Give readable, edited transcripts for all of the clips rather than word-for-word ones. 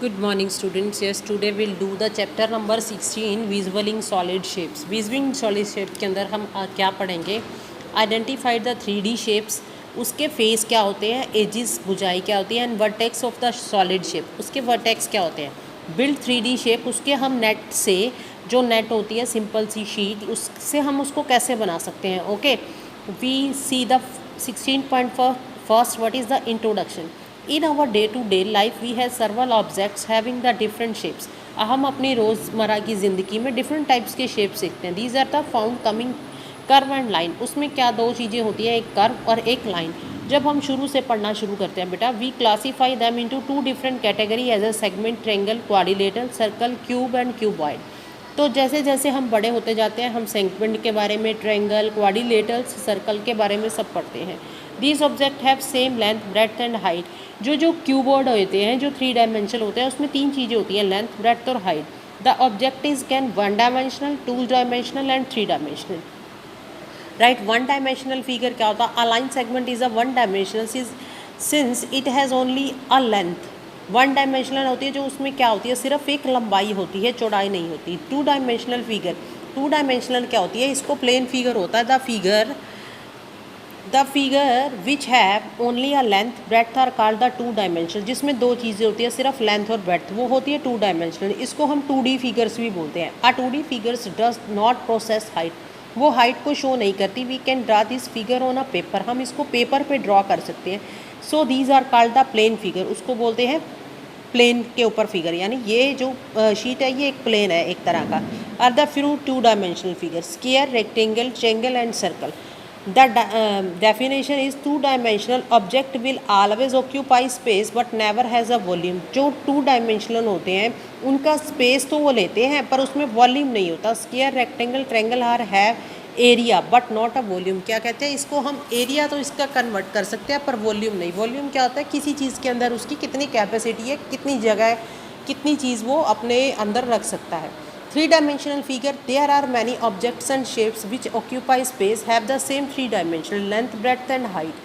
Good morning students. Yes, today we'll do the chapter number 16 visualizing solid shapes. Visualizing solid shape के अंदर हम क्या पढ़ेंगे? Identify the 3D shapes. उसके face क्या होते हैं, एजिस भुजाई क्या होती है, and vertex of the solid shape, उसके वर्टेक्स क्या होते हैं. बिल्ड 3D शेप, उसके हम नेट से, जो नेट होती है सिंपल सी शीट, उससे हम उसको कैसे बना सकते हैं. Okay, we see the 16.1. First, what is the introduction? In our day-to-day life, we have several objects having the different shapes. हम अपनी रोज़मर्रा की ज़िंदगी में डिफरेंट टाइप्स के शेप सीखते हैं. These are the found coming curve and line. उसमें क्या दो चीज़ें होती हैं, एक कर्व और एक लाइन. जब हम शुरू से पढ़ना शुरू करते हैं बेटा, we classify them into 2 different category as a segment, triangle, quadrilateral, circle, cube and cuboid. तो जैसे जैसे हम बड़े होते जाते हैं, हम सेगमेंट के बारे में, ट्रायंगल, क्वाड्रिलेटरल्स, सर्कल के बारे में सब पढ़ते हैं. These object have same length, breadth and height. जो क्यूबॉइड होते हैं, जो 3 डायमेंशनल होते हैं, उसमें 3 चीज़ें होती हैं, लेंथ, ब्रेड्थ और height. The object is can 1 dimensional, 2 dimensional and 3 dimensional. Right, 1 dimensional figure क्या होता है? A line segment is a 1 dimensional since it has only a length. 1 dimensional होती है जो उसमें क्या होती है, सिर्फ एक लंबाई होती है, चौड़ाई नहीं होती. 2 डायमेंशनल फिगर, 2 डायमेंशनल क्या होती है, इसको प्लेन फिगर होता है. The figure which have only a length, breadth are called the 2 dimensional. जिसमें दो चीज़ें होती है, सिर्फ लेंथ और ब्रेड्थ, वो होती है 2 डायमेंशनल. इसको हम 2D फिगर्स भी बोलते हैं. A 2D figures does not process height. वो हाइट को शो नहीं करती. We can draw this figure on a paper. हम इसको पेपर पे ड्रॉ कर सकते हैं. So these are called the plane figure. उसको बोलते हैं प्लेन के ऊपर फिगर, यानी ये जो शीट है ये एक प्लेन है एक तरह का. Are the few 2 dimensional figure, square, rectangle, triangle and circle. The definition is 2 dimensional object will always occupy space but never has a volume. जो 2 डायमेंशनल होते हैं उनका स्पेस तो वो लेते हैं पर उसमें वॉल्यूम नहीं होता. Square, rectangle, triangle are have area but not a volume. क्या कहते हैं इसको हम? एरिया तो इसका कन्वर्ट कर सकते हैं पर वॉल्यूम नहीं. वॉल्यूम क्या होता है? किसी चीज़ के अंदर उसकी कितनी कैपेसिटी है, कितनी जगह है, कितनी चीज़ वो अपने अंदर रख सकता है. 3 dimensional figure, there are many objects and shapes which occupy space have the same 3 dimensional length, breadth and height.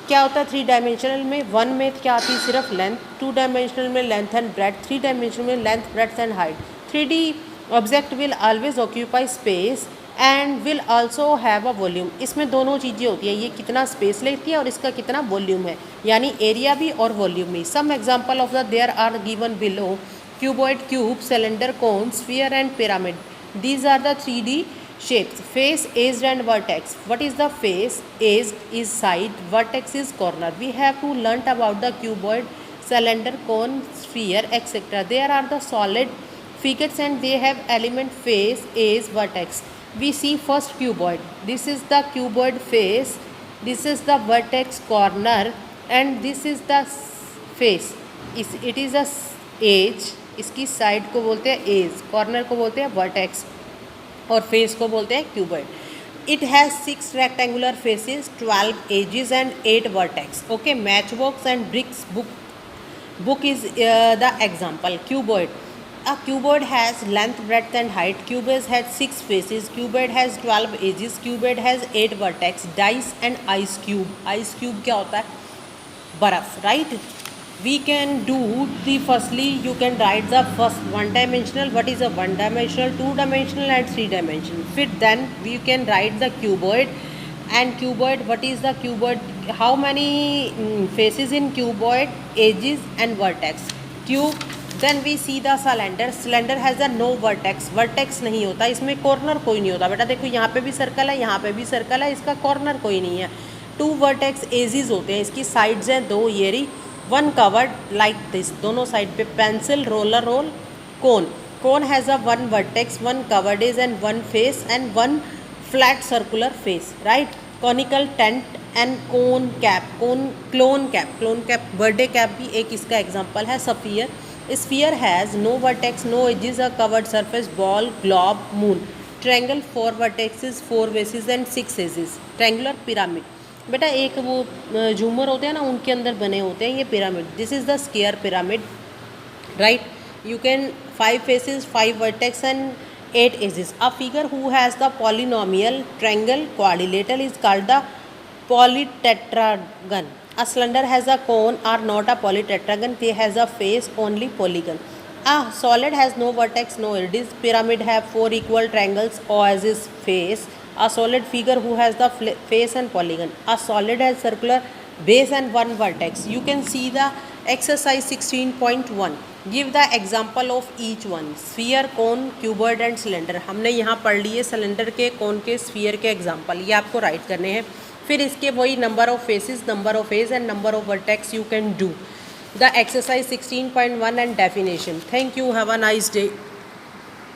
क्या होता है 3 डायमेंशनल में? 1 में क्या आती है? सिर्फ लेंथ. 2 डायमेंशनल में लेंथ एंड ब्रेड्थ. 3 डायमेंशनल में length, breadth and height. 3D object will always occupy space and will also have a volume. इसमें दोनों चीज़ें होती है, ये कितना स्पेस लेती है और इसका कितना वॉल्यूम है, यानी एरिया भी और वॉल्यूम भी. Some example of the there are given below. Cuboid, cube, cylinder, cone, sphere and pyramid. These are the 3D shapes. Face, edge and vertex. What is the face? Edge is side, vertex is corner. We have to learn about the cuboid, cylinder, cone, sphere, etc. There are the solid figures and they have element face, edge, vertex. We see first cuboid. This is the cuboid face. This is the vertex corner and this is the face. It is a edge. इसकी side को बोलते हैं as, corner को बोलते हैं vertex और face को बोलते हैं cuboid. It has 6 rectangular faces, 12 edges and 8 vertex. Okay, match box and bricks book is the example. Cuboid, a cuboid has length, breadth and height. Cuboid has 6 faces. Cuboid has 12 edges. Cuboid has 8 vertex. Dice and ice cube. Ice cube क्या होता है? बर्फ, right. We can do the firstly you can write the first 1 dimensional. What is a 1 dimensional, 2 dimensional and 3 dimensional. Fit then we can write the cuboid. And cuboid, what is the cuboid? How many faces in cuboid, edges and vertex. Cube. Then we see the cylinder. Cylinder has a no vertex. Vertex नहीं होता इसमें, corner कोई नहीं होता. बेटा देखो यहाँ पे भी सर्कल है, यहाँ पे भी सर्कल है, इसका कॉर्नर कोई नहीं है. 2 vertex edges होते हैं, इसकी साइड्स हैं 2, ये रही. 1 covered like this, दोनों साइड पे. Pencil, roller roll, cone. Cone has a 1 vertex, 1 covered edge and 1 face and 1 flat circular face, right. Conical tent and cone cap. Clone cap, birthday cap भी एक इसका example है. Sphere, sphere has no vertex, no edges, a curved surface, ball, globe, moon. Triangle, 4 vertexes, 4 bases and 6 edges. Triangular pyramid, बेटा एक वो झूमर होते हैं ना, उनके अंदर बने होते हैं ये pyramid. This is the square pyramid, right. You can 5 faces, 5 vertex and 8 edges. A figure who has the polynomial, triangle, quadrilateral is called the polytetragon. A cylinder has a cone or not a polytetragon. They has a face only polygon. A solid has no vertex, no edges. Pyramid have four equal triangles as its face. A solid figure who has the face and polygon. A solid has circular base and one vertex. You can see the exercise 16.1. Give the example of each one. Sphere, cone, cuboid and cylinder. हमने यहाँ पढ़ लिए cylinder के, कौन के, sphere के example. ये आपको राइट करने हैं. फिर इसके वही number of faces, number of edge and number of vertex you can do. The exercise 16.1 and definition. Thank you. Have a nice day.